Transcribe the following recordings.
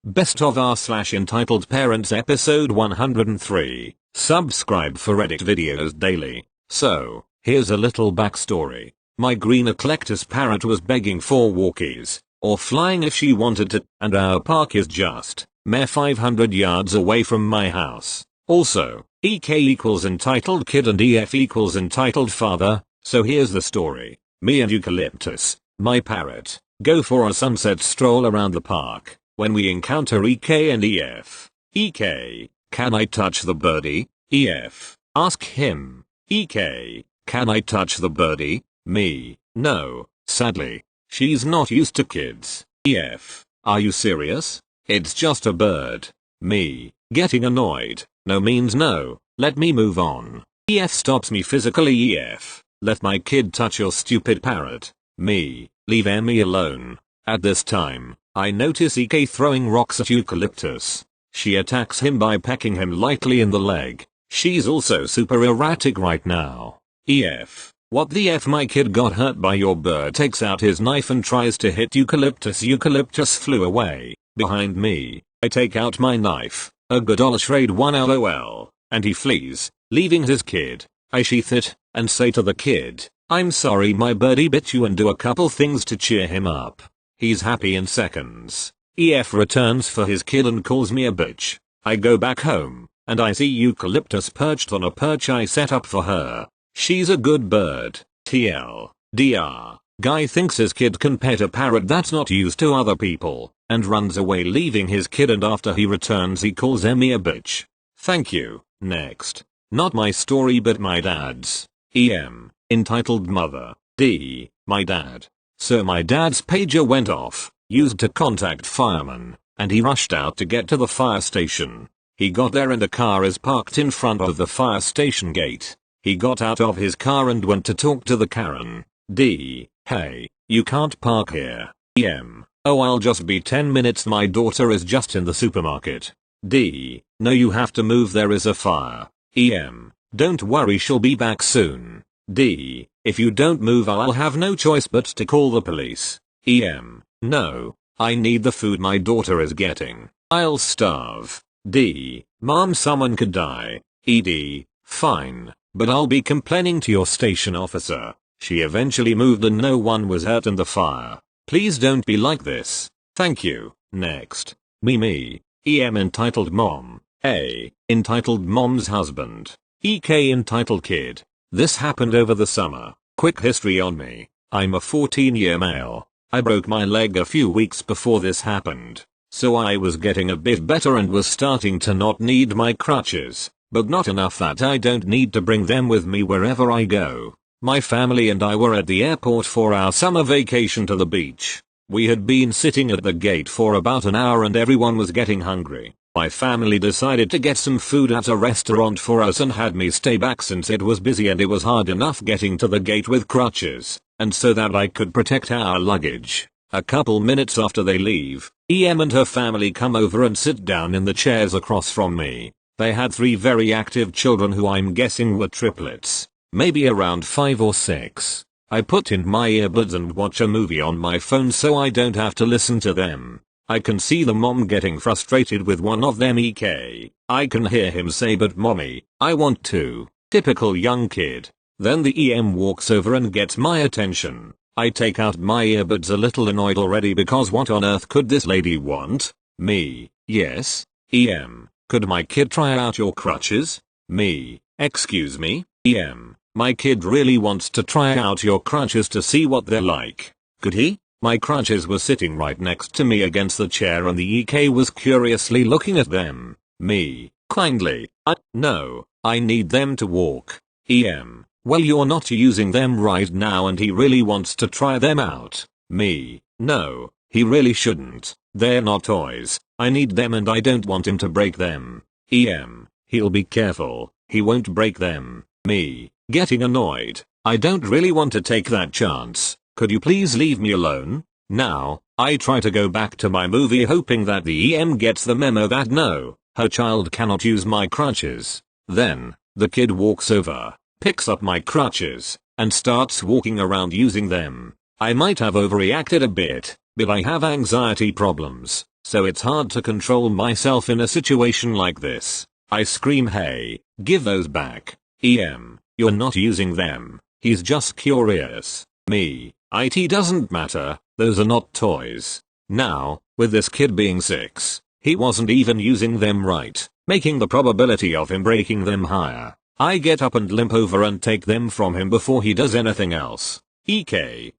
Best of r/entitled parents episode 103. Subscribe for Reddit videos daily. So, here's a little backstory. My green eclectus parrot was begging for walkies, or flying if she wanted to, and our park is just mere 500 yards away from my house. Also, EK equals entitled kid and EF equals entitled father, so here's the story. Me and Eucalyptus, my parrot, go for a sunset stroll around the park, when we encounter EK and EF. EK, can I touch the birdie? EF, ask him. EK, can I touch the birdie? Me, no, sadly. She's not used to kids. EF, are you serious? It's just a bird. Me, getting annoyed. No means no, let me move on. EF stops me physically. EF, let my kid touch your stupid parrot. Me, leave Emmy alone. At this time, I notice EK throwing rocks at Eucalyptus. She attacks him by pecking him lightly in the leg. She's also super erratic right now. EF, what the F? My kid got hurt by your bird. Takes out his knife and tries to hit Eucalyptus. Eucalyptus flew away. Behind me, I take out my knife. A good ol' trade one LOL. And he flees, leaving his kid. I sheath it, and say to the kid, I'm sorry my birdie bit you, and do a couple things to cheer him up. He's happy in seconds. EF returns for his kid and calls me a bitch. I go back home, and I see Eucalyptus perched on a perch I set up for her. She's a good bird. TL. DR. Guy thinks his kid can pet a parrot that's not used to other people, and runs away leaving his kid, and after he returns he calls Emmy a bitch. Thank you. Next. Not my story but my dad's. EM. Entitled Mother. D. My dad. So my dad's pager went off, used to contact firemen, and he rushed out to get to the fire station. He got there and a car is parked in front of the fire station gate. He got out of his car and went to talk to the Karen. D. Hey, you can't park here. EM. Oh, I'll just be 10 minutes, my daughter is just in the supermarket. D. No, you have to move, there is a fire. EM. Don't worry, she'll be back soon. D. If you don't move I'll have no choice but to call the police. EM. No, I need the food my daughter is getting. I'll starve. D. Mom, someone could die. ED. Fine, but I'll be complaining to your station officer. She eventually moved and no one was hurt in the fire. Please don't be like this. Thank you. Next. Me. EM. Entitled Mom. A. Entitled Mom's husband. EK. Entitled Kid. This happened over the summer. Quick history on me. I'm a 14-year male. I broke my leg a few weeks before this happened. So I was getting a bit better and was starting to not need my crutches, but not enough that I don't need to bring them with me wherever I go. My family and I were at the airport for our summer vacation to the beach. We had been sitting at the gate for about an hour and everyone was getting hungry. My family decided to get some food at a restaurant for us and had me stay back since it was busy and it was hard enough getting to the gate with crutches, and so that I could protect our luggage. A couple minutes after they leave, EM and her family come over and sit down in the chairs across from me. They had 3 very active children who I'm guessing were triplets, maybe around 5 or 6. I put in my earbuds and watch a movie on my phone so I don't have to listen to them. I can see the mom getting frustrated with one of them. EK. I can hear him say, but mommy, I want to. Typical young kid. Then the EM walks over and gets my attention. I take out my earbuds a little annoyed already because what on earth could this lady want? Me. Yes. EM. Could my kid try out your crutches? Me. Excuse me? EM. My kid really wants to try out your crutches to see what they're like. Could he? My crutches were sitting right next to me against the chair and the EK was curiously looking at them. Me. Kindly. No, I need them to walk. EM. Well, you're not using them right now and he really wants to try them out. Me. No, he really shouldn't. They're not toys. I need them and I don't want him to break them. EM. He'll be careful. He won't break them. Me. Getting annoyed. I don't really want to take that chance. Could you please leave me alone? Now, I try to go back to my movie hoping that the EM gets the memo that no, her child cannot use my crutches. Then, the kid walks over, picks up my crutches, and starts walking around using them. I might have overreacted a bit, but I have anxiety problems. so it's hard to control myself in a situation like this. I scream, hey, give those back. You're not using them. He's just curious. Me, it doesn't matter, those are not toys. Now, with this kid being 6, he wasn't even using them right, making the probability of him breaking them higher. I get up and limp over and take them from him before he does anything else. Hey,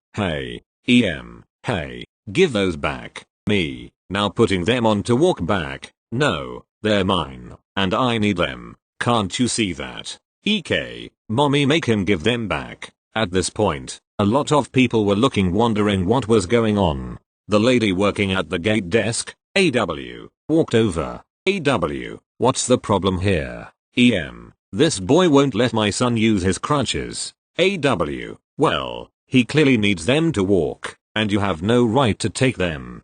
hey, give those back. Me, now putting them on to walk back. No, they're mine, and I need them. Can't you see that? Mommy, make him give them back. At this point, a lot of people were looking, wondering what was going on. The lady working at the gate desk, walked over. What's the problem here? This boy won't let my son use his crutches. Well, he clearly needs them to walk, and you have no right to take them.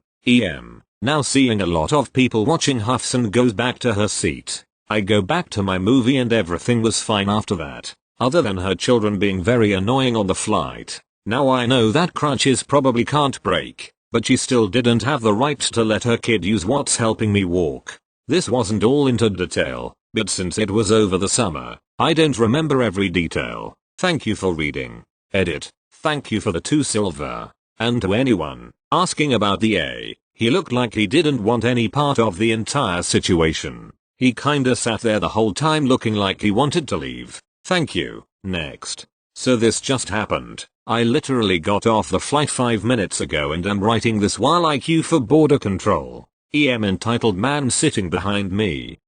Now seeing a lot of people watching, huffs and goes back to her seat. I go back to my movie and everything was fine after that, other than her children being very annoying on the flight. Now I know that crutches probably can't break, but she still didn't have the right to let her kid use what's helping me walk. This wasn't all into detail, but since it was over the summer, I don't remember every detail. Thank you for reading. Edit. Thank you for the 2 silver. And to anyone asking about the A, he looked like he didn't want any part of the entire situation. He kinda sat there the whole time looking like he wanted to leave. Thank you. Next. So this just happened. I literally got off the flight 5 minutes ago and am writing this while I queue for border control. Entitled man sitting behind me.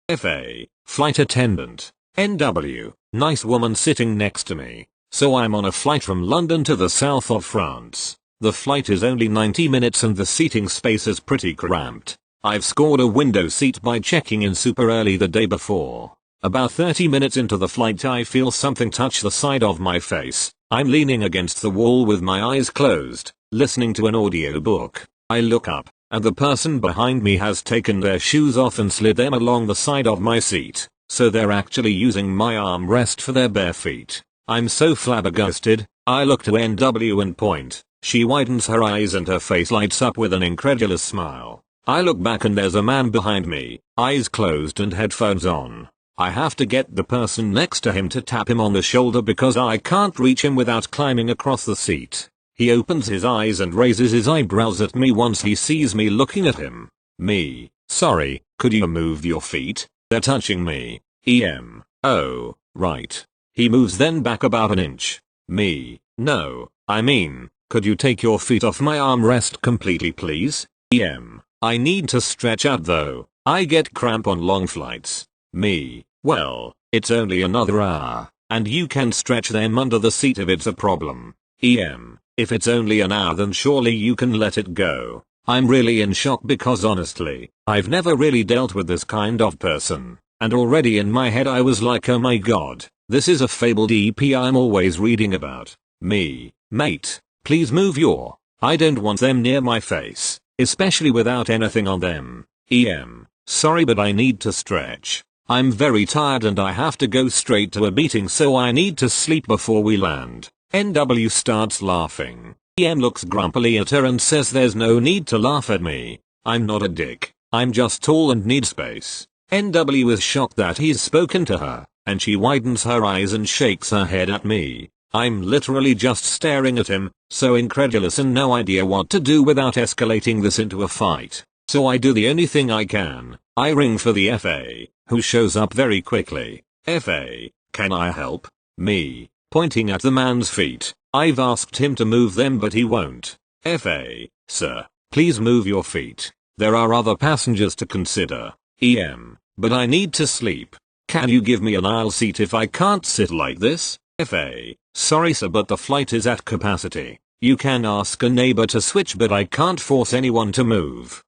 FA. Flight attendant. NW. Nice woman sitting next to me. So I'm on a flight from London to the south of France. The flight is only 90 minutes and the seating space is pretty cramped. I've scored a window seat by checking in super early the day before. About 30 minutes into the flight I feel something touch the side of my face. I'm leaning against the wall with my eyes closed, listening to an audiobook. I look up, and the person behind me has taken their shoes off and slid them along the side of my seat, so they're actually using my armrest for their bare feet. I'm so flabbergasted, I look to NW and point. She widens her eyes and her face lights up with an incredulous smile. I look back and there's a man behind me, eyes closed and headphones on. I have to get the person next to him to tap him on the shoulder because I can't reach him without climbing across the seat. He opens his eyes and raises his eyebrows at me once he sees me looking at him. Me, sorry, could you move your feet? They're touching me. Oh, right. He moves then back about an inch. Me, no, I mean, could you take your feet off my armrest completely please? I need to stretch out though, I get cramp on long flights. Me, well, it's only another hour, and you can stretch them under the seat if it's a problem. If it's only an hour then surely you can let it go. I'm really in shock because honestly, I've never really dealt with this kind of person, and already in my head I was like, oh my god, this is a fabled EP I'm always reading about. Me, mate, please move your, I don't want them near my face, especially without anything on them. Sorry but I need to stretch. I'm very tired and I have to go straight to a meeting so I need to sleep before we land. NW starts laughing. Looks grumpily at her and says there's no need to laugh at me. I'm not a dick. I'm just tall and need space. NW is shocked that he's spoken to her, and she widens her eyes and shakes her head at me. I'm literally just staring at him, so incredulous and no idea what to do without escalating this into a fight. So I do the only thing I can. I ring for the FA, who shows up very quickly. FA, can I help? Me, pointing at the man's feet. I've asked him to move them but he won't. FA, sir, please move your feet. There are other passengers to consider. But I need to sleep. Can you give me an aisle seat if I can't sit like this? FA, sorry sir but the flight is at capacity. You can ask a neighbor to switch but I can't force anyone to move.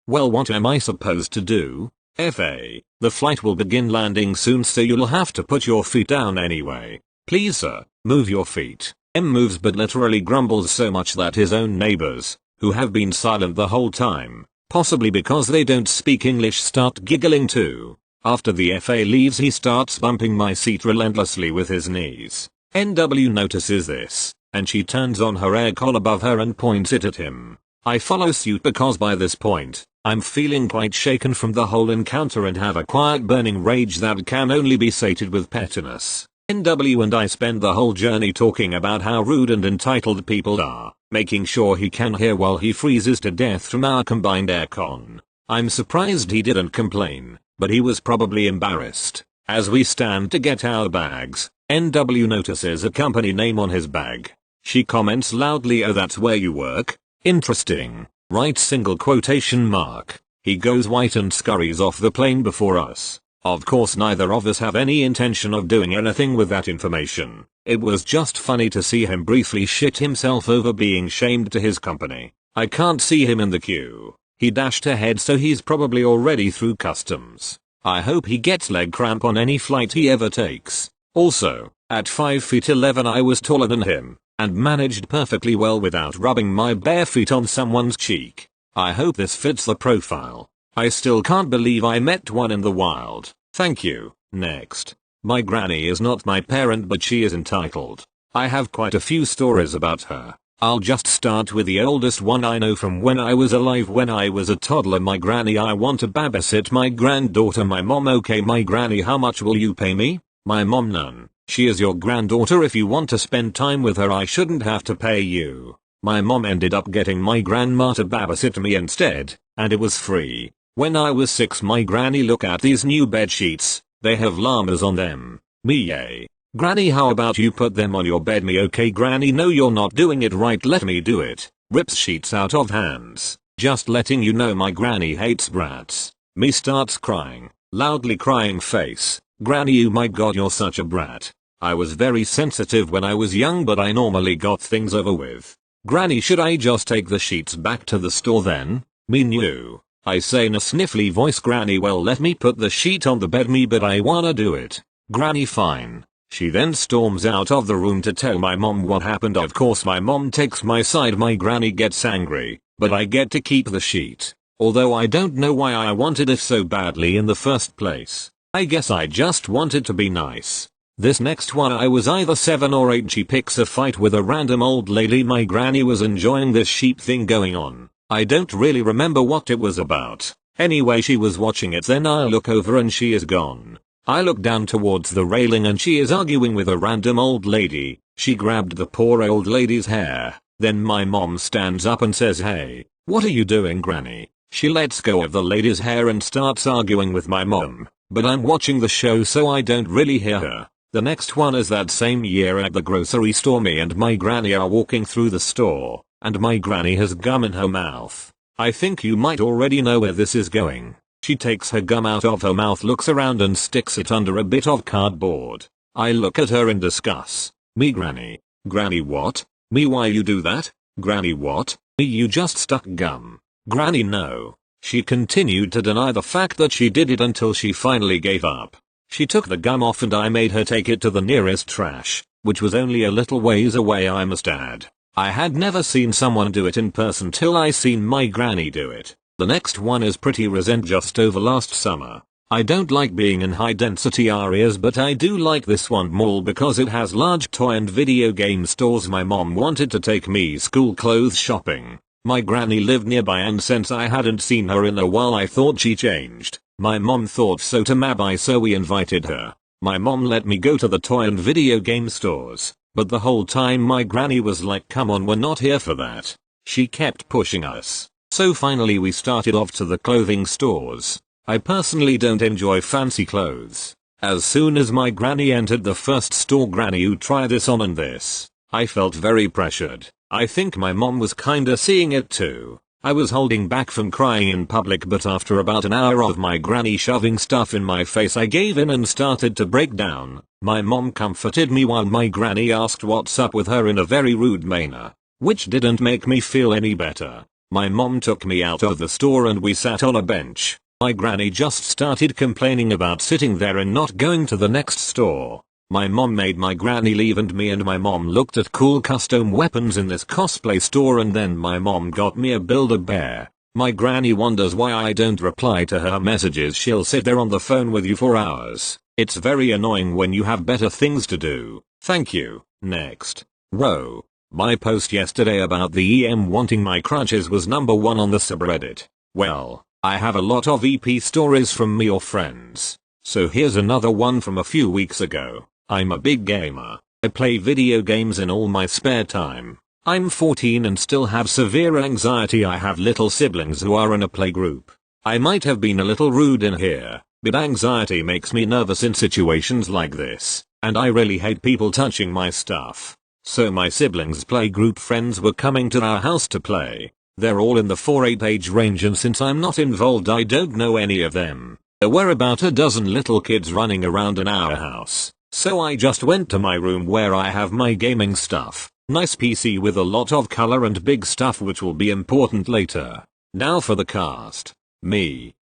Well what am I supposed to do? FA, the flight will begin landing soon so you'll have to put your feet down anyway. Please sir, move your feet. Moves but literally grumbles so much that his own neighbors, who have been silent the whole time, possibly because they don't speak English, start giggling too. After the FA leaves he starts bumping my seat relentlessly with his knees. NW notices this, and she turns on her aircon above her and points it at him. I follow suit because by this point, I'm feeling quite shaken from the whole encounter and have a quiet burning rage that can only be sated with pettiness. NW and I spend the whole journey talking about how rude and entitled people are, making sure he can hear while he freezes to death from our combined aircon. I'm surprised he didn't complain, but he was probably embarrassed. As we stand to get our bags, NW notices a company name on his bag. She comments loudly, "Oh, that's where you work? Interesting." Right, single quotation mark. He goes white and scurries off the plane before us. Of course neither of us have any intention of doing anything with that information. It was just funny to see him briefly shit himself over being shamed to his company. I can't see him in the queue. He dashed ahead, so he's probably already through customs. I hope he gets leg cramp on any flight he ever takes. Also, at 5 feet 11 I was taller than him, and managed perfectly well without rubbing my bare feet on someone's cheek. I hope this fits the profile. I still can't believe I met one in the wild. Thank you. Next. My granny is not my parent, but she is entitled. I have quite a few stories about her. I'll just start with the oldest one I know from when I was alive. When I was a toddler, my granny, I want to babysit my granddaughter. My mom, okay, my granny, how much will you pay me? My mom, none. She is your granddaughter. If you want to spend time with her, I shouldn't have to pay you. My mom ended up getting my grandma to babysit me instead, and it was free. When I was 6, my granny, look at these new bed sheets. They have llamas on them. Me, yay. Granny, how about you put them on your bed? Me, okay granny, no you're not doing it right, let me do it. Rips sheets out of hands. Just letting you know my granny hates brats. Me starts crying. Loudly crying face. Granny, you, my god, you're such a brat. I was very sensitive when I was young, but I normally got things over with. Granny, should I just take the sheets back to the store then? Me, no. I say in a sniffly voice. Granny, well, let me put the sheet on the bed, me, but I wanna do it. Granny, fine. She then storms out of the room to tell my mom what happened. Of course my mom takes my side. My granny gets angry, but I get to keep the sheet. Although I don't know why I wanted it so badly in the first place. I guess I just wanted to be nice. This next one, I was either 7 or 8. She picks a fight with a random old lady. My granny was enjoying this sheep thing going on. I don't really remember what it was about. Anyway, she was watching it, then I look over and she is gone. I look down towards the railing and she is arguing with a random old lady. She grabbed the poor old lady's hair. Then my mom stands up and says, "Hey, what are you doing, granny?" She lets go of the lady's hair and starts arguing with my mom. But I'm watching the show, so I don't really hear her. The next one is that same year at the grocery store. Me and my granny are walking through the store, and my granny has gum in her mouth. I think you might already know where this is going. She takes her gum out of her mouth, looks around and sticks it under a bit of cardboard. I look at her in disgust. Me, granny. Granny, what? Me, why you do that? Granny, what? Me, you just stuck gum. Granny, no. She continued to deny the fact that she did it until she finally gave up. She took the gum off and I made her take it to the nearest trash, which was only a little ways away, I must add. I had never seen someone do it in person till I seen my granny do it. The next one is pretty recent, just over last summer. I don't like being in high density areas, but I do like this one mall because it has large toy and video game stores. My mom wanted to take me school clothes shopping. My granny lived nearby, and since I hadn't seen her in a while I thought she changed. My mom thought so to maybe, so we invited her. My mom let me go to the toy and video game stores, but the whole time my granny was like, "Come on, we're not here for that." She kept pushing us. So finally we started off to the clothing stores. I personally don't enjoy fancy clothes. As soon as my granny entered the first store, "Granny, you try this on and this." I felt very pressured. I think my mom was kinda seeing it too. I was holding back from crying in public, but after about an hour of my granny shoving stuff in my face, I gave in and started to break down. My mom comforted me while my granny asked what's up with her in a very rude manner, which didn't make me feel any better. My mom took me out of the store and we sat on a bench. My granny just started complaining about sitting there and not going to the next store. My mom made my granny leave and me and my mom looked at cool custom weapons in this cosplay store, and then my mom got me a Build-A-Bear. My granny wonders why I don't reply to her messages. She'll sit there on the phone with you for hours. It's very annoying when you have better things to do. Thank you. Next. Whoa. My post yesterday about the EM wanting my crutches was #1 on the subreddit. Well, I have a lot of EP stories from me or friends. So here's another one from a few weeks ago. I'm a big gamer. I play video games in all my spare time. I'm 14 and still have severe anxiety. I have little siblings who are in a playgroup. I might have been a little rude in here, but anxiety makes me nervous in situations like this, and I really hate people touching my stuff. So my siblings' playgroup friends were coming to our house to play. They're all in the 4-8 age range, and since I'm not involved I don't know any of them. There were about a dozen little kids running around in our house. So I just went to my room where I have my gaming stuff. Nice PC with a lot of color and big stuff which will be important later. Now for the cast. Me,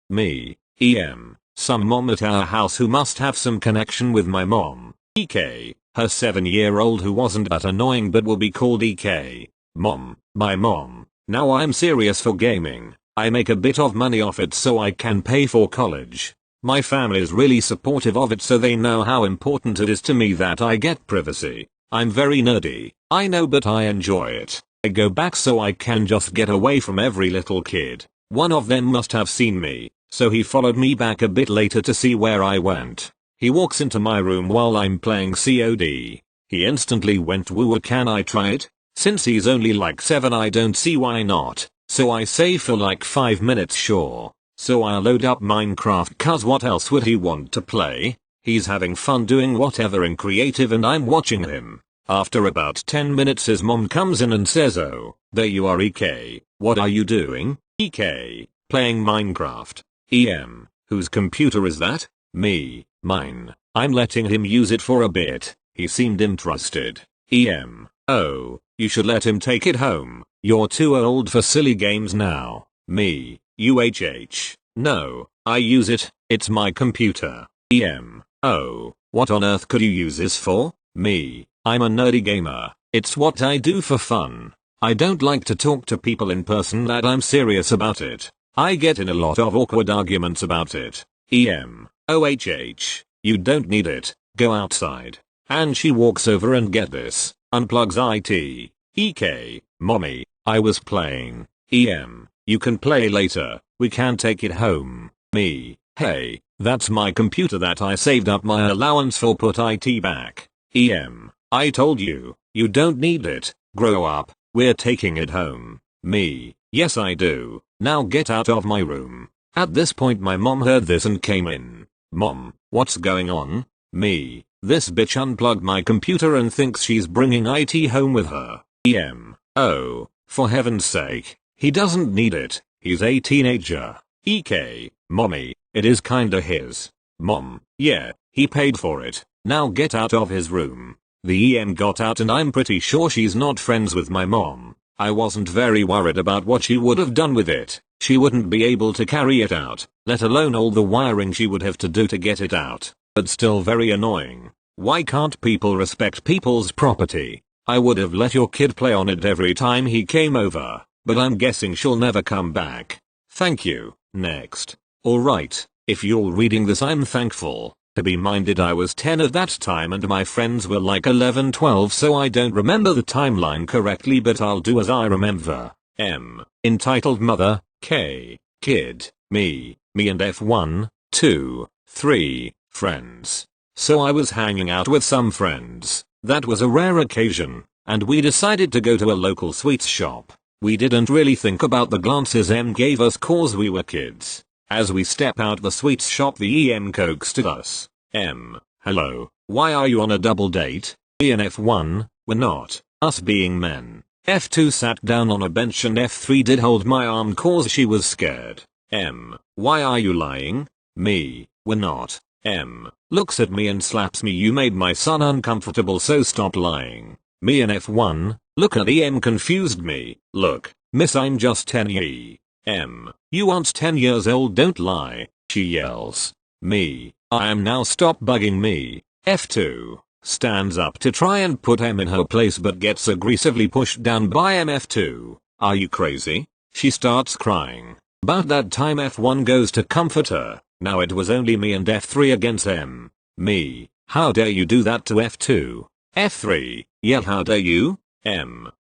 EM, some mom at our house who must have some connection with my mom. EK, her 7-year-old who wasn't that annoying but will be called EK. Mom, my mom. Now I'm serious for gaming. I make a bit of money off it so I can pay for college. My family is really supportive of it, so they know how important it is to me that I get privacy. I'm very nerdy, I know, but I enjoy it. I go back so I can just get away from every little kid. One of them must have seen me, so he followed me back a bit later to see where I went. He walks into my room while I'm playing COD. He instantly went, "Woo, can I try it?" Since he's only like 7 I don't see why not. So I say for like 5 minutes sure. So I load up Minecraft cause what else would he want to play? He's having fun doing whatever in creative and I'm watching him. After about 10 minutes his mom comes in and says, "Oh, there you are EK, what are you doing?" EK, playing Minecraft. EM, whose computer is that? Me, mine. I'm letting him use it for a bit. He seemed interested. EM, oh, you should let him take it home. You're too old for silly games now. Me, UHH, no, I use it, it's my computer. EM, oh, what on earth could you use this for? Me, I'm a nerdy gamer, it's what I do for fun. I don't like to talk to people in person that I'm serious about it. I get in a lot of awkward arguments about it. EM, OHH, you don't need it, go outside. And she walks over and get this, unplugs IT. EK, mommy, I was playing. EM, you can play later, we can take it home. Me, hey, that's my computer that I saved up my allowance for, put IT back. EM, I told you, you don't need it, grow up, we're taking it home. Me, yes I do, now get out of my room. At this point my mom heard this and came in. Mom, what's going on? Me, this bitch unplugged my computer and thinks she's bringing IT home with her. EM, oh, for heaven's sake, he doesn't need it, he's a teenager. EK, mommy, it is kinda his. Mom, yeah, he paid for it, now get out of his room. The EM got out and I'm pretty sure she's not friends with my mom. I wasn't very worried about what she would have done with it. She wouldn't be able to carry it out, let alone all the wiring she would have to do to get it out. But still very annoying. Why can't people respect people's property? I would have let your kid play on it every time he came over, but I'm guessing she'll never come back. Thank you. Next. Alright, if you're reading this I'm thankful. To be minded I was 10 at that time and my friends were like 11 12, so I don't remember the timeline correctly, but I'll do as I remember. M. Entitled Mother, K. Kid, me and F1, 2, 3, friends. So I was hanging out with some friends. That was a rare occasion, and we decided to go to a local sweets shop. We didn't really think about the glances M gave us cause we were kids. As we step out the sweets shop the EM coaxed at us. M, hello, why are you on a double date? E and F1, we're not, us being men. F2 sat down on a bench and F3 did hold my arm cause she was scared. M, why are you lying? Me, we're not. M, looks at me and slaps me, you made my son uncomfortable so stop lying. Me and F1, look at EM confused me, look, miss I'm just 10 ye. M, you aren't 10 years old, don't lie, she yells. Me, I am now, stop bugging me. F2, stands up to try and put M in her place but gets aggressively pushed down by F2. Are you crazy? She starts crying. About that time F1 goes to comfort her. Now it was only me and F3 against M. Me, how dare you do that to F2? F3, yeah, how dare you?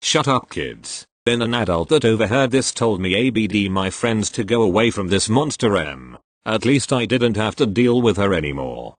Shut up kids. Then an adult that overheard this told me ABD my friends to go away from this monster. At least I didn't have to deal with her anymore.